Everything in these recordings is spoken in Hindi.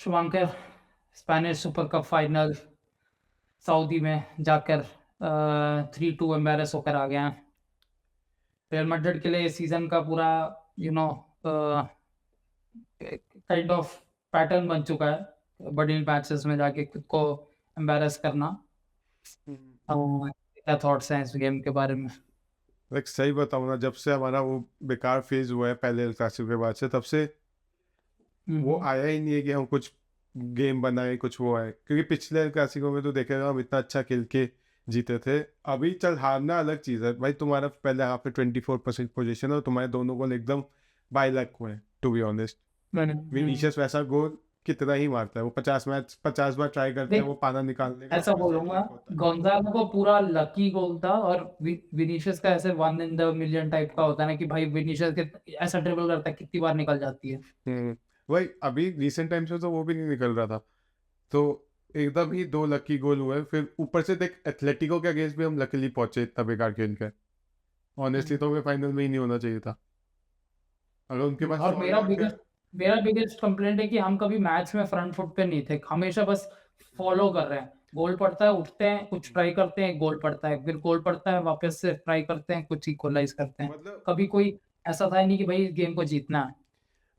शुभंकर Spanish super cup final Saudi में जाकर 3-2 एम्बैरेस होकर आ गए हैं। रियल मैड्रिड के लिए इस सीज़न का पूरा you know kind of pattern बन चुका है बड़ी मैचेस में जाके खुद को एम्बैरेस करना। क्या थॉट्स हैं इस गेम के बारे में? लाइक सही बताऊँ ना, जब से हमारा वो बेकार फेज हुआ है पहले क्लासिक के बाद से, तब से वो आया ही नहीं है कि हम कुछ गेम बनाए, कुछ वो आए। क्योंकि पिछले क्लासिकों में तो देखेगा हम इतना अच्छा खेल के जीते थे। अभी चल हारना अलग चीज़ है भाई, तुम्हारा पहले हाफ में 24% पोजीशन है और तुम्हारे दोनों गोल एकदम बाय लक हुए हैं, टू बी ऑनेस्ट। विनीशियस वैसा गोल कितना ही मारता है वो, 50 बार ट्राई करते हैं देख, वो पाना निकालने का, ऐसा फिर से बोलूंगा, ब्लैंक होता है। गोंजालो को पूरा लकी गोल था और विनीशियस का ऐसे one in the million type का होता है ना कि भाई विनीशियस के ऐसा ड्रिबल करता है कितनी बार निकल जाती है। वही अभी रिसेंट टाइम्स में तो वो भी नहीं निकल रहा था, तो एकदम ही दो लकी गोल हुए। फिर ऊपर से देख, एथलेटिको के अगेंस्ट भी हम लकीली पहुंचे इतना बेकार खेल के। ऑनेस्टली तो हमें फाइनल में ही नहीं होना चाहिए था, अगर उनके पास और सॉरी और फिर मेरा बिगेस्ट कंप्लेंट है कि हम कभी मैच में फ्रंट फुट पे नहीं थे, हमेशा बस फॉलो कर रहे हैं। गोल पड़ता है उठते हैं, कुछ ट्राई करते हैं, गोल पड़ता है, फिर गोल पड़ता है वापस से ट्राई करते हैं, कुछ इक्वलाइज करते हैं। मतलब कभी कोई ऐसा था ही नहीं कि भाई इस गेम को जीतना है।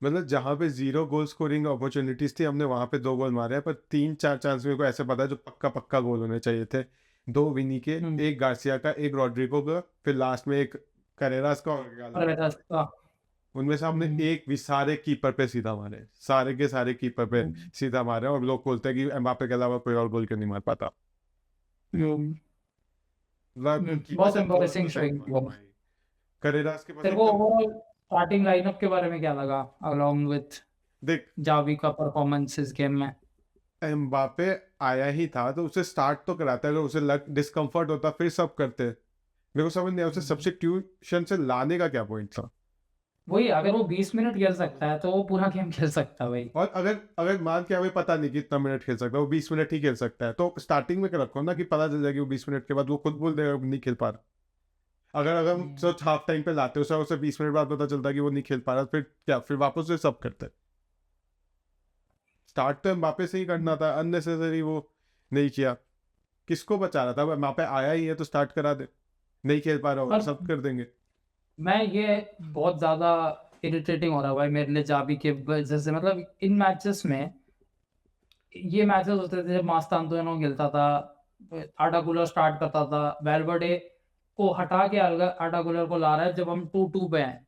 जहाँ पे जीरो गोल स्कोरिंग अपॉर्चुनिटीज थी हमने वहां पे दो गोल मारे हैं, पर 3-4 चांस मेरे को ऐसे पता है जो पक्का पक्का गोल होने चाहिए थे। दो विनी के, एक गार्सिया का, एक रॉड्रिगो का, फिर लास्ट में एक करेरास का और गाला। और वैसा उनमें से हमने एक भी सारे कीपर पे सीधा मारे, सारे के सारे कीपर पे सीधा मारे, और लोग बोलते हैं कि एम्बापे के अलावा कोई और गोल क्यों नहीं मार पाता। मतलब कीपर बहुत से दोनों एम्बैरेसिंग तो सही शोइंग मारे वो। भाई। करेरास के पास तेरे को एकदम, ओवरऑल स्टार्टिंग लाइनअप के बारे में क्या लगा अलोंग विथ देख जावी का परफॉर्मेंस इस गेम में? एम्बापे आया ही था तो उसे स्टार्ट तो कराता है, अगर उसे लग डिस्कम्फर्ट होता फिर सब करते। मेरे को समझ नहीं आया उसे सब्स्टिट्यूशन से लाने का क्या पॉइंट था। वही, अगर वो 20 मिनट खेल सकता है तो वो पूरा गेम खेल सकता है भाई। और अगर अगर मान के हमें पता नहीं कि इतना मिनट खेल सकता है, वो 20 मिनट ही खेल सकता है, तो स्टार्टिंग में रखो ना, कि पता चल जाएगी वो 20 मिनट के बाद वो खुद बोल देगा नहीं खेल पा रहा। अगर हम सोच हाफ टाइम पे लाते उसे 20 मिनट बाद पता चलता कि वो नहीं खेल पा रहा, फिर क्या, फिर वापस से सब करते। स्टार्ट तो एम्बापे से ही करना था, अननेसेसरी वो नहीं किया। किसको बचा रहा था, एम्बापे आया ही है तो स्टार्ट करा दे, नहीं खेल पा रहा हो और सब कर देंगे। मैं ये बहुत ज़्यादा इरिटेटिंग हो रहा है भाई मेरे लिए जावी के वजह से, मतलब इन मैचेस में ये मैचेस होते थे जब मास्तानतुएनो खेलता था, आर्डा गुलर स्टार्ट करता था, वेलवर्डे को हटा के आर्डा गुलर को ला रहा है जब हम 2-2 पे हैं,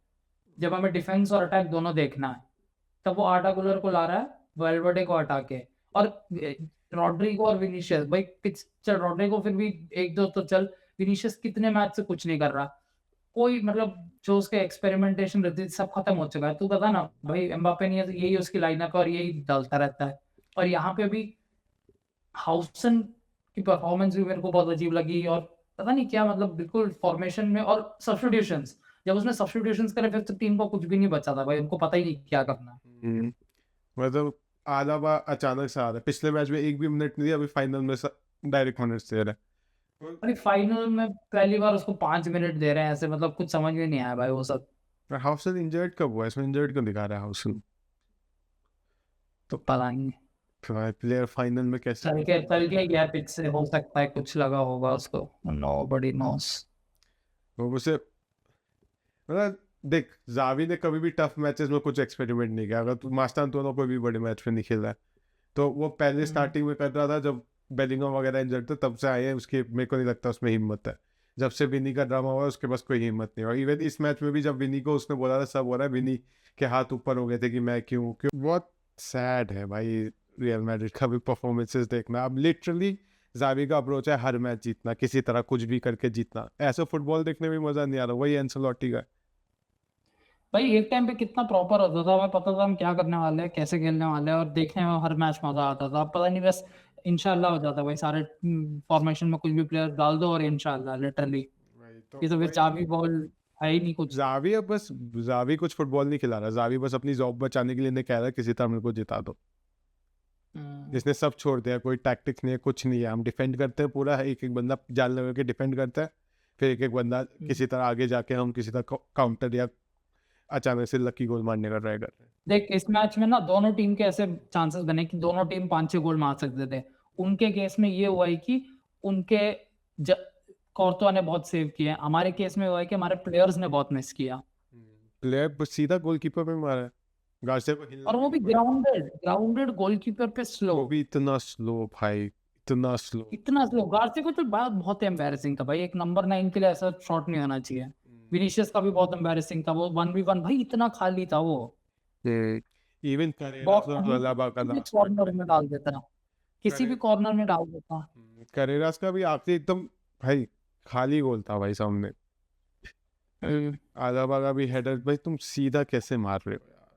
जब हमें डिफेंस और अटैक दोनों देखना है, तब वो आर्डा गुलर को ला रहा है वेलवर्डे को हटा के। और रॉड्रिगो और विनीशियस भाई चल रॉड्रिगो फिर भी एक दो तो चल, विनीशियस कितने मैच से कुछ नहीं कर रहा, कोई मतलब जो उसके एक्सपेरिमेंटेशन रहती थी सब खत्म हो चुका है। तू बता ना भाई, एम्बापे नहीं है तो यही उसकी लाइनअप है और यही डालता रहता है। और यहाँ पे भी हाउसन की परफॉर्मेंस भी मेरे को बहुत अजीब लगी, और पता नहीं क्या, मतलब बिल्कुल फॉर्मेशन में और सब्स्टिट्यूशंस, जब उसने सब्स्टिट्यूशंस करे फिर तो टीम को कुछ भी नहीं बचा था भाई, उनको पता ही नहीं क्या करना है। मतलब आधा बार अचानक से आ रहा है, पिछले मैच में एक भी मिनट नहीं दिया, अभी फाइनल में डायरेक्ट मिनट्स दे रहा अरे फाइनल में पहली बार उसको 5 मिनट दे रहे हैं ऐसे, मतलब कुछ समझ में नहीं आया भाई वो सब। है। हाउसन इंजर्ड कब हुआ, इसमें इंजर्ड क्यों दिखा रहा है हाउसन। तो पता नहीं, प्लेयर फाइनल में कैसे चल के गया पिच से, हो सकता है कुछ लगा होगा उसको, नो बडी नोस। वो उसे, मतलब देख, जावी ने कभी भी टफ मैचेस में कुछ एक्सपेरिमेंट नहीं किया। अगर तू मास्तान तो कोई भी बड़े मैच में नहीं खेल रहा है, तो वो पहले स्टार्टिंग में कर रहा था जब बेलिंगम वगैरह इंजर्ड थे, तब से आए हैं उसकी, मेरे को नहीं लगता उसमें हिम्मत है। जब से विनी का ड्रामा हुआ उसके पास कोई हिम्मत नहीं हुआ। इवन इस मैच में भी जब विनी को उसने बोला था, सब हो रहा है, विनी के हाथ ऊपर हो गए थे कि मैं क्यों क्यों। बहुत सैड है भाई रियल मैड्रिड का भी परफॉर्मेंसेस देखना। अब लिटरली जावी का अप्रोच है हर मैच जीतना, किसी तरह कुछ भी करके जीतना। ऐसा फुटबॉल देखने में मजा नहीं आ रहा, वही एंसेलोटी का है। भाई एक टाइम पे कितना प्रॉपर होता था, हमें पता था हम क्या करने वाले हैं, कैसे खेलने वाले हैं, और देखने में हर मैच मजा आता था। अब पता नहीं, बस इंशाल्लाह हो जाता है भाई, सारे फॉर्मेशन में कुछ भी प्लेयर डाल दो और इंशाल्लाह लिटरली। वही ये तो फिर वही चाबी बॉल है ही नहीं कुछ। जावी अब बस, जावी कुछ फुटबॉल नहीं खिला रहा, जावी बस अपनी जॉब बचाने के लिए नहीं कह रहा है किसी तरह मेरे को जिता दो। जिसने सब छोड़ दिया, कोई टैक्टिक्स नहीं है, कुछ नहीं है, हम डिफेंड करते हैं पूरा, एक एक बंदा जान लगा के डिफेंड करता है, फिर एक एक बंदा किसी तरह आगे जाके हम किसी तरह काउंटर या अचानक से लकी गोल मारने का ट्राई कर रहे हैं। देख इस मैच में ना दोनों टीम के ऐसे चांसेस बने कि दोनों टीम 5-6 गोल मार सकते थे। उनके केस में ये हुआ है कि उनके कोर्तवा ने बहुत सेव किए हैं। हमारे केस में हुआ है कि हमारे प्लेयर्स ने बहुत मिस किया प्लेयर सीधा गोलकीपर पे मारा है, गार्सिया को हिलना और वो भी नहीं पड़ा। ग्राउंडेड गोलकीपर पे स्लो, वो भी इतना स्लो भाई, इतना स्लो। इतना स्लो। गार्सिया को तो बात बहुत एम्बैरेसिंग था भाई, एक नंबर 9 के लिए ऐसा शॉट नहीं होना चाहिए। विनीशियस का भी बहुत एम्बैरेसिंग था, वो 1v1 भाई इतना खाली था वो, इवन करेरास बहुत और अलाबा का लास्ट कॉर्नर में डाल देता, किसी भी कॉर्नर में डाल देता। करेरास का भी आखिरी एकदम भाई खाली गोल था भाई सामने। अलाबा का भी हेडर, भाई तुम सीधा कैसे मार रहे हो यार।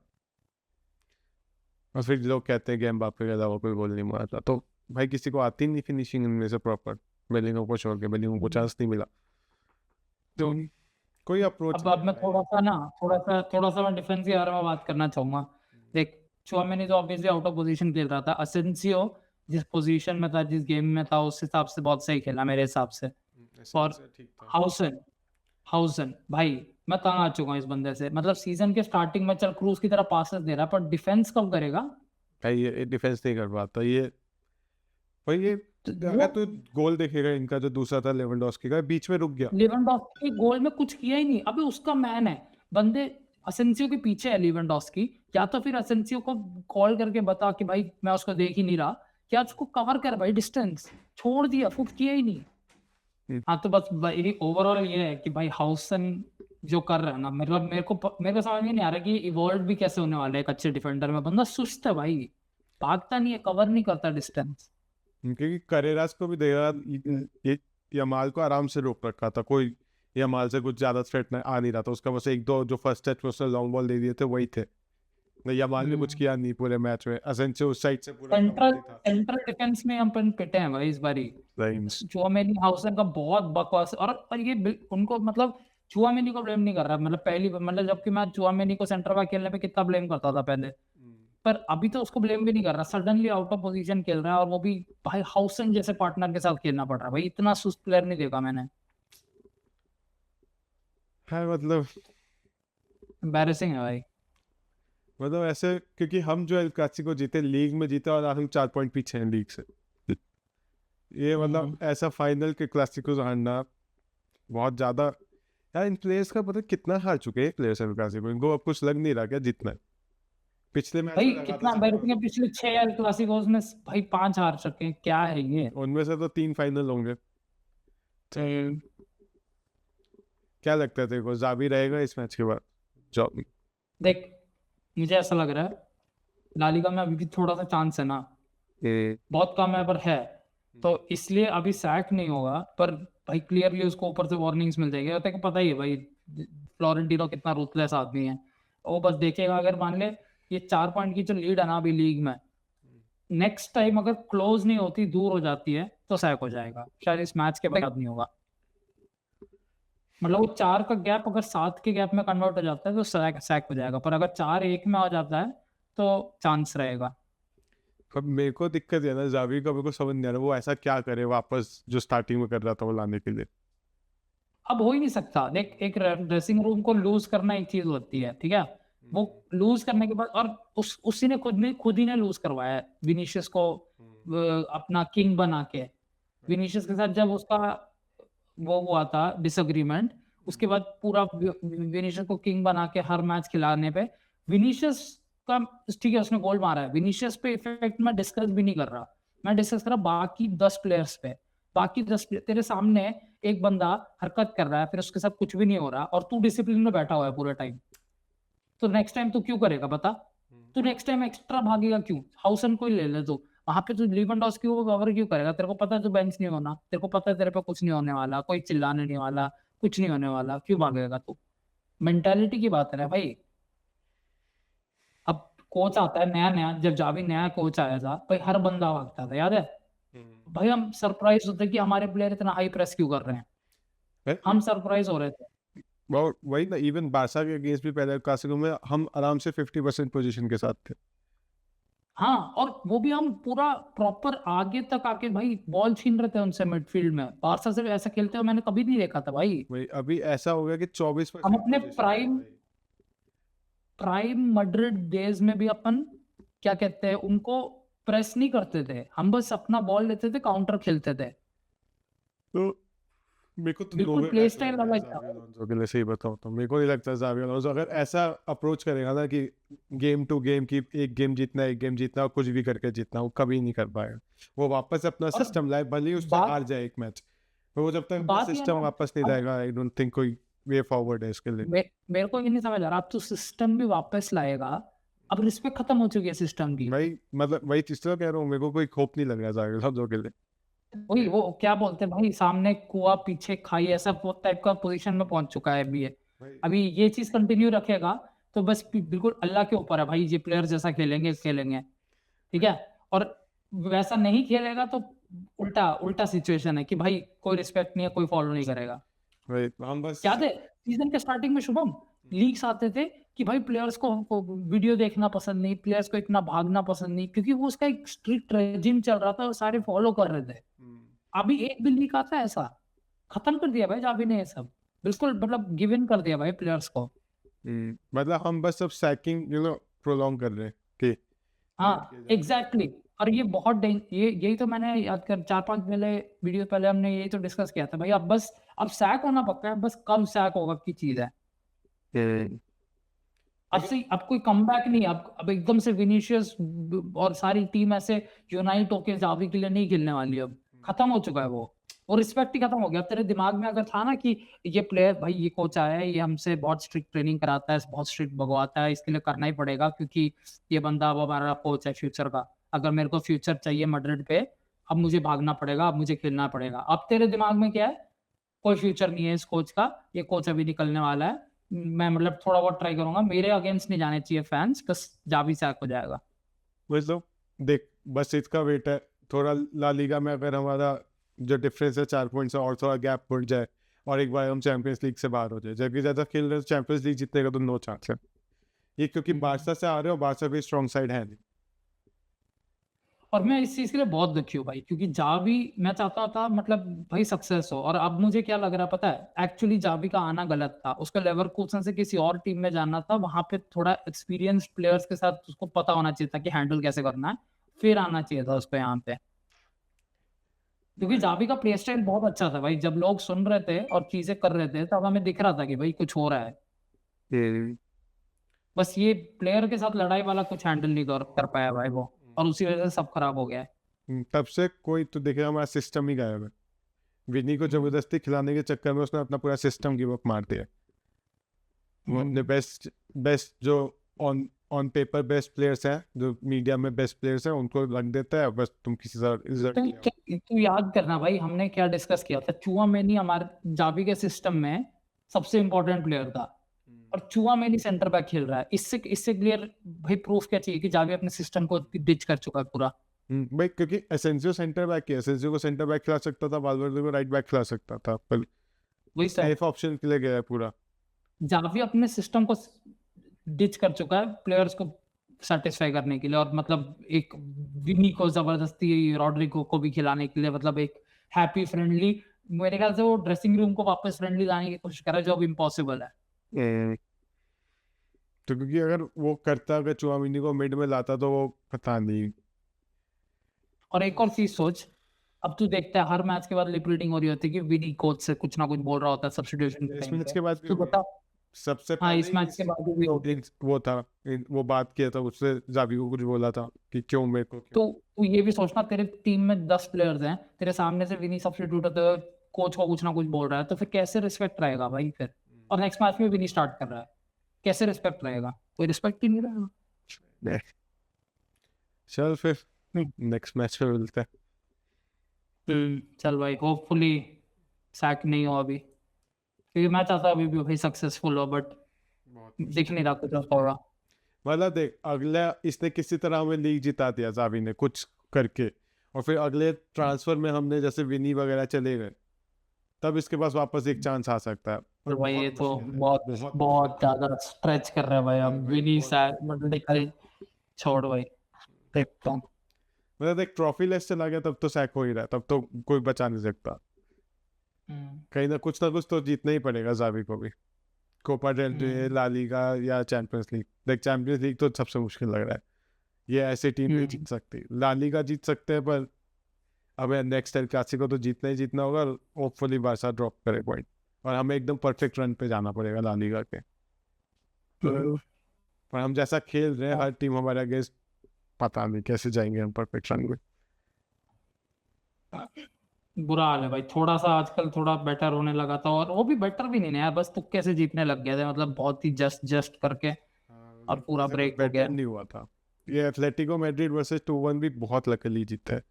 और फिर लोग कहते हैं कि एम्बाप्पे के अलावा कोई गोल नहीं मारता, तो भाई किसी को आती नहीं फिनिशिंग इनमें से प्रॉपर। बेलिंगम को छोड़ के, बेलिंगम को चांस नहीं मिला, तो कोई अप्रोच अब मैं थोड़ा सा मैं डिफेंस के बारे में बात करना चाहूंगा। देख चुआमेनी तो ऑब्वियसली आउट ऑफ पोजीशन खेल रहा था, असेंसियो जिस पोजीशन में था, जिस गेम में था, उस हिसाब से बहुत सही खेला मेरे हिसाब से। और हाउसन भाई मैं तंग आ चुका हूँ इस बंदे से, मतलब सीजन के स्टार्टिंग में चल क्रूज की तरह पासेस दे रहा है, पर डिफेंस कब करेगा भाई ये डिफेंस नहीं कर पाता ये भाई। ये अगर तू गोल देखेगा इनका जो दूसरा था लेवेंडोस्की का, बीच में रुक गया। लेवेंडोस्की गोल में कुछ किया ही नहीं, अबे उसका मैन है बंदे, असेंसियो के पीछे है लेवेंडोस्की। या तो फिर असेंसियो को कॉल करके बता कि भाई मैं उसको देख ही नहीं रहा, क्या उसको कवर कर भाई, डिस्टेंस छोड़ दिया, कुछ किया ही नहीं। हाँ तो बस भाई ओवरऑल ये है कि भाई हाउसन जो कर रहा है ना, मेरे को समझ में नहीं आ रहा कि इवॉल्व भी कैसे होने वाला है एक अच्छे डिफेंडर में। बंदा सुस्त है भाई, भागता नहीं है, कवर नहीं करता डिस्टेंस। क्योंकि करेरास को भी देखा, ये यमाल को आराम से रोक रखा था, कोई यमाल से कुछ ज्यादा थ्रेट आ नहीं रहा था उसका। बस एक दो जो फर्स्ट टच में उसने लॉन्ग बॉल दे दिए थे वही थे, यमाल ने कुछ किया नहीं पूरे मैच में। असेंसियो उस साइड से पूरा सेंट्रल डिफेंस में हम पिटे हैं भाई इस बारी। चुआमेनी हाउसन का बहुत बकवास, और ये उनको मतलब चुआमेनी को ब्लेम नहीं कर रहा, मतलब जबकि मैं चुआमेनी को सेंटर बैक खेलने पे कितना ब्लेम करता था पहले, पर अभी तो उसको ब्लेम भी नहीं कर रहा। सडनली आउट ऑफ पोजीशन खेल रहा है, और वो भी भाई हाउसन जैसे पार्टनर के साथ खेलना पड़ रहा है भाई, इतना सुस्त प्लेयर नहीं देखा मैंने। है मतलब एम्बैरेसिंग है भाई। मतलब ऐसे, क्योंकि हम जो एल क्लासिको जीते, लीग में जीते, और हम 4 पॉइंट पीछे हैं लीग से। ये मतलब ऐसा फाइनल के क्लासिको हारना बहुत ज्यादा यार। इन प्लेयर्स का पता कितना हार चुके हैं प्लेयर्स एल क्लासिको, इनको अब कुछ लग नहीं रहा क्या जितना पिछले मैच भाई में कितना एम्बैरेसिंग है, पिछले 6 एल क्लासिकोस में भाई 5 हार चुके हैं, क्या है ये। उनमें से तो 3 फाइनल होंगे। क्या लगता है तेरे को, जावी रहेगा इस मैच के बाद जॉब? देख मुझे ऐसा लग रहा है ला लीगा में अभी भी थोड़ा सा चांस है ना, बहुत कम है पर है, तो इसलिए अभी सैक नहीं होगा, पर भाई क्लियरली उसको ऊपर से वार्निंग्स मिल जाएगी। तेरे को पता ही है भाई फ्लोरेंटिनो कितना रूथलेस आदमी है, वो बस देखेगा अगर मान ले ये 4 पॉइंट की जो लीड है ना अभी लीग में, नेक्स्ट टाइम अगर क्लोज नहीं होती, दूर हो जाती है, तो सैक हो जाएगा। शायद इस मैच के बाद नहीं होगा, मतलब वो 4 का गैप अगर 7 के गैप में कन्वर्ट हो जाता है तो सैक हो जाएगा, पर अगर 4-1 में आ जाता है तो चांस रहेगा। अब मेरे को दिक्कत है ना, जावी का मेरे को समझ नहीं आ रहा वो ऐसा क्या करे वापस जो स्टार्टिंग में कर रहा था वो लाने के लिए। अब हो ही नहीं सकता। देख एक ड्रेसिंग रूम को लूज करना एक चीज होती है, ठीक है, वो लूज करने के बाद, और उसी ने खुद ही ने लूज करवाया है विनीशियस को अपना किंग बना के। विनीशियस के साथ जब उसका वो हुआ था डिसएग्रीमेंट, उसके बाद पूरा विनीशियस को किंग बना के हर मैच खिलाने पे विनीशियस का, ठीक है उसने गोल मारा है, विनीशियस पे इफेक्ट मैं डिस्कस भी नहीं कर रहा, मैं डिस्कस कर रहा बाकी 10 प्लेयर्स पे। बाकी 10 तेरे सामने एक बंदा हरकत कर रहा है, फिर उसके साथ कुछ भी नहीं हो रहा, और तू डिसिप्लिन में बैठा हुआ है पूरे टाइम, तो नेक्स्ट टाइम तू क्यों करेगा बता? तू नेक्स्ट टाइम एक्स्ट्रा भागेगा क्यों? हाउसन को ही ले ले तू, वहां पे तू लेवेंडोस्की को कवर क्यों करेगा? तेरे को पता है तू बेंच नहीं होना, तेरे को पता है तेरे पे कुछ नहीं होने वाला, कोई चिल्लाने नहीं वाला, कुछ नहीं होने वाला, क्यों भागेगा तू? मेंटालिटी की बात है ना भाई। अब कोच आता है नया नया, जब जावी नया कोच आया था भाई हर बंदा भागता था, याद है भाई? हम सरप्राइज होते कि हमारे प्लेयर इतना हाई प्रेस क्यों कर रहे हैं, हम सरप्राइज हो रहे थे। वही ना, इवन बारसा के अगेंस्ट भी पहले क्लासिको में हम आराम से 50% पोजीशन के साथ थे। हाँ, और वो भी हम पूरा प्रॉपर आगे तक आके भाई बॉल छीन रहे थे उनसे मिडफील्ड में। बारसा से भी ऐसा खेलते हुए मैंने कभी नहीं देखा था भाई। वही अभी ऐसा हो गया कि 24% हम अपने possession प्राइम है भाई। प्राइम मैड्रिड डेज में भी अपन क्या कहते हैं उनको प्रेस नहीं करते थे, हम बस अपना बॉल लेते थे, काउंटर खेलते थे। तो मेरे को तो बिल्कुल नोवे प्ले बैक स्टाइल लग रहा है अलग था। जावी अलोंसो के लिए, सही बताऊं तो मेरे को नहीं लगता जावी अलोंसो अगर ऐसा अप्रोच करेगा ना कि गेम टू गेम की एक गेम जीतना और कुछ भी करके जीतना, वो कभी नहीं कर पाएगा। वो वापस अपना और सिस्टम लाए, भले ही उससे बात हार जाए एक मैच, पर वो जब तक अपना बात ये है सिस्टम ना, वापस नहीं अब लाएगा आई डोंट थिंक कोई वे फॉरवर्ड है इसके लिए। मेरे को ये नहीं समझ आ रहा, अब तो सिस्टम भी वापस लाएगा, अब रिस्पेक्ट खत्म हो चुकी है सिस्टम की। भाई मतलब वही चीज तो कह रहा हूँ, मेरे को कोई होप नहीं लग रहा जावी अलोंसो के लिए। वही वो क्या बोलते हैं भाई, सामने कुआं पीछे खाई, ऐसा वो टाइप का पोजीशन में पहुंच चुका है अभी ये। भाई अभी ये चीज कंटिन्यू रखेगा तो बस बिल्कुल अल्लाह के ऊपर है भाई, ये प्लेयर जैसा खेलेंगे खेलेंगे, ठीक है। और वैसा नहीं खेलेगा तो उल्टा उल्टा सिचुएशन है कि भाई कोई रिस्पेक्ट नहीं है, कोई फॉलो नहीं करेगा। भाई हम बस याद है सीजन के स्टार्टिंग में शुभम लीक्स आते थे कि भाई प्लेयर्स को वीडियो देखना पसंद नहीं, प्लेयर्स को इतना भागना पसंद नहीं, क्योंकि वो उसका एक स्ट्रिक्ट रेजिम चल रहा था और सारे फॉलो कर रहे थे। अभी एक भी लीक आता है ऐसा, खत्म कर दिया भाई जावी ने ये सब, बिल्कुल मतलब गिव इन कर दिया भाई प्लेयर्स को। मतलब हम बस अब सैकिंग प्रोलॉन्ग कर रहे हैं कि हाँ वेट किया जा रहा है। एग्जैक्टली और ये बहुत ये यही तो मैंने याद कर 4-5 पहले वीडियो पहले हमने यही तो डिस्कस किया था भाई, अब बस अब सैक होना पक्का है, बस कब सैक होगा की चीज है। अब से अब कोई कमबैक नहीं, अब एकदम से विनीशियस और सारी टीम ऐसे यूनाइट होके जावी के लिए नहीं खेलने वाली, अब खत्म हो चुका है वो रिस्पेक्ट ही खत्म हो गया। अब तेरे दिमाग में अगर था ना कि ये प्लेयर भाई ये कोच आया है, ये हमसे बहुत स्ट्रिक्ट ट्रेनिंग कराता है, बहुत स्ट्रिक्ट भगवाता है, इसके लिए करना ही पड़ेगा क्योंकि ये बंदा अब हमारा कोच है फ्यूचर का, अगर मेरे को फ्यूचर चाहिए मैड्रिड पे, अब मुझे भागना पड़ेगा, अब मुझे खेलना पड़ेगा। अब तेरे दिमाग में क्या है, कोई फ्यूचर नहीं है इस कोच का, ये कोच अभी निकलने वाला है, मैं मतलब थोड़ा बहुत ट्राई करूंगा, मेरे अगेंस्ट नहीं जाने चाहिए फैंस, बस जावी सैक हो जाएगा। मतलब देख बस इसका वेट है, थोड़ा ला लीगा में अगर हमारा जो डिफरेंस है 4 पॉइंट्स और थोड़ा गैप बढ़ जाए और एक बार हम चैंपियंस लीग से बाहर हो जाए, जबकि ज्यादा खेल रहे तो चैंपियंस लीग जीतने का तो नो चांस है ये, क्योंकि बारसा से आ रहे हो, बारसा भी स्ट्रॉन्ग साइड है नहीं। और मैं इस चीज के लिए बहुत दुखी हूँ भाई, क्योंकि जावी मैं चाहता था मतलब भाई सक्सेस हो, और अब मुझे क्या लग रहा है पता है, एक्चुअली जावी का आना गलत था, उसका लेवरकुसन से किसी और टीम में जाना था, वहां पे थोड़ा एक्सपीरियंस प्लेयर्स के साथ उसको पता होना चाहिए था कि हैंडल कैसे करना है, फिर आना चाहिए था उसको यहाँ पे। क्योंकि जावी का प्ले स्टाइल बहुत अच्छा था भाई, जब लोग सुन रहे थे और चीजें कर रहे थे तब हमें दिख रहा था कि भाई कुछ हो रहा है। बस ये प्लेयर के साथ लड़ाई वाला कुछ हैंडल नहीं कर पाया भाई वो, और उसी वजह से सब खराब हो गया है। तब से कोई तो देखेगा हमारा सिस्टम ही गायब है, विनी को जबरदस्ती खिलाने के चक्कर में उसने अपना पूरा सिस्टम गिव अप मार दिया। वो अपने बेस्ट बेस्ट जो on on paper best players हैं, जो मीडिया में बेस्ट प्लेयर्स हैं, उनको रख देता है, बस तुम किसी तरह रिजल्ट ले आओ। तू याद करना भाई हमने क्या डिस्कस किया था, चुआमेनी हमारे जावी के सिस्टम में सबसे इंपॉर्टेंट प्लेयर था, और चुआमेनी सेंटर बैक खेल रहा है, इससे इससे क्लियर भाई प्रूफ क्या चाहिए कि जावी अपने सिस्टम को डिच कर चुका है पूरा। भाई क्योंकि एसेंसियो सेंटर बैक है, एसेंसियो को सेंटर बैक खिला सकता था, वाल्वर्डे को राइट बैक खिला सकता था, पर वही सर, सेफ ऑप्शन के लिए गया है पूरा। जावी अपने सिस्टम को डिच कर चुका है प्लेयर्स को सेटिस्फाई करने के लिए, और मतलब एक विनी को जबरदस्ती रॉड्रिगो को भी खिलाने के लिए, मतलब एक हैप्पी फ्रेंडली, मेरे ख्याल से वो ड्रेसिंग रूम को वापस फ्रेंडली लाने की कोशिश कर रहा है, जो अब इम्पॉसिबल है। तो क्योंकि अगर वो करता, अगर चुआमिनी को मिड में लाता तो वो पता नहीं। और एक और चीज सोच, अब तू देखता है हर मैच के बाद लिप रीडिंग हो रही होती है कि विनी कोच से कुछ ना कुछ बोल रहा होता है सब्स्टिट्यूशन के इस टाइम मैच पे, के बाद भी तू हुई। बता। सबसे हाँ पहले इस मैच के बाद भी होगी। वो था, वो बात किया था उससे, जावी को कुछ बोला था कि क्यों मेरे को क्यों। तो तू ये भी सोचना, तेरे टीम में 10 प्लेयर्स हैं, तेरे सामने से विनी सब्स्टिट्यूट होते हुए कोच को कुछ ना कुछ बोल रहा है, तो फिर कैसे रिस्पेक्ट रहेगा भाई फिर। और नेक्स्ट मैच में विनी स्टार्ट कर रहा है, कैसे रिस्पेक्ट रहेगा, कोई रिस्पेक्ट ही नहीं रहेगा। चल फिर नेक्स्ट मैच में मिलते हैं। चल भाई होपफुली सैक नहीं हो अभी, क्योंकि मैं चाहता अभी भी भाई सक्सेसफुल हो, बट दिख नहीं रहा कुछ होगा। मतलब देख, अगला इसने किसी तरह हमें लीग जिता दिया जावी ने कुछ करके, और फिर अगले ट्रांसफर में हमने जैसे विनी वगैरह चले गए, तब इसके पास वापस एक चांस आ सकता है। और भाई ये तो मुश्किल है, बहुत बहुत ज्यादा स्ट्रेच कर रहा है भाई, अब विनी सैक मतलब निकल, छोड़ भाई देखता हूँ। मतलब देख ट्रॉफी लेस चला गया तब तो सैक हो ही रहा है, तब तो कोई बचा नहीं सकता, कहीं ना कुछ तो जीतना ही पड़ेगा जावी को भी। कोपा डेल रे, हम्म। ला लीगा या चैंपियंस लीग। देख चैंपियंस लीग तो सबसे मुश्किल लग रहा है, ये ऐसी टीम नहीं जीत सकती। ला लीगा जीत सकते हैं पर हमें नेक्स्ट एल क्लासिको तो जीतना ही जीतना होगा, होपफुली बारसा ड्रॉप करे पॉइंट, और हमें एकदम परफेक्ट रन पे जाना पड़ेगा ला लीगा के। पर हम जैसा खेल रहे हैं हर टीम हमारे अगेंस्ट, पता नहीं कैसे जाएंगे हम परफेक्ट रन में। बुरा हाल है भाई, थोड़ा सा आजकल थोड़ा बेटर होने लगा था, और वो भी बेटर भी नहीं ना यार, बस तुक्के से जीतने लग गए थे, मतलब बहुत ही जस्ट जस्ट करके, और पूरा ब्रेक हो बेटर गया। नहीं हुआ था। ये एथलेटिको मैड्रिड वर्सेस 2-1 भी बहुत लकीली जीता है,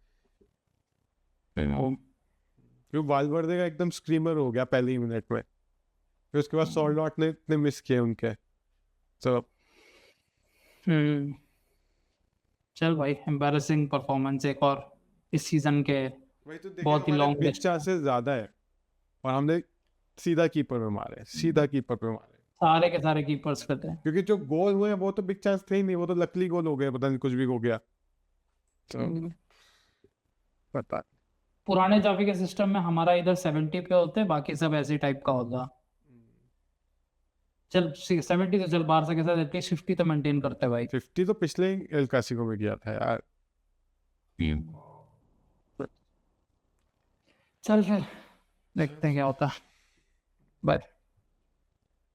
क्योंकि वालवर्दे का एकदम स्क्रीमर हो गया पहले ही मिनट में, फिर उसके बाद सोल्डॉट ने इतने मिस किए उनके। तो हम्म। चल भाई, एम्बैरेसिंग परफॉर्मेंस एक और इस सीजन के, वही तो देखे, बहुत ही हमारे लॉन्ग बिग लिस्ट। चांसेस ज्यादा है और हमने सीधा कीपर में मारे, सीधा कीपर पे मारे, सारे के सारे कीपर्स पे थे। क्योंकि जो गोल हुए हैं वो तो बिग चांस थे ही नहीं, वो तो लकली गोल हो गए, पता नहीं कुछ भी हो गया। तो पता पुराने जावी के सिस्टम में हमारा इधर 70 पे होते, बाकी सब ऐसे टाइप का होगा। चल 70 तो चल, बारसा के साथ एटलीस्ट 50 तो मेंटेन करते भाई। 50 तो पिछले ही एल क्लासिको में किया था यार। चल फिर देखते हैं क्या होता। बाय।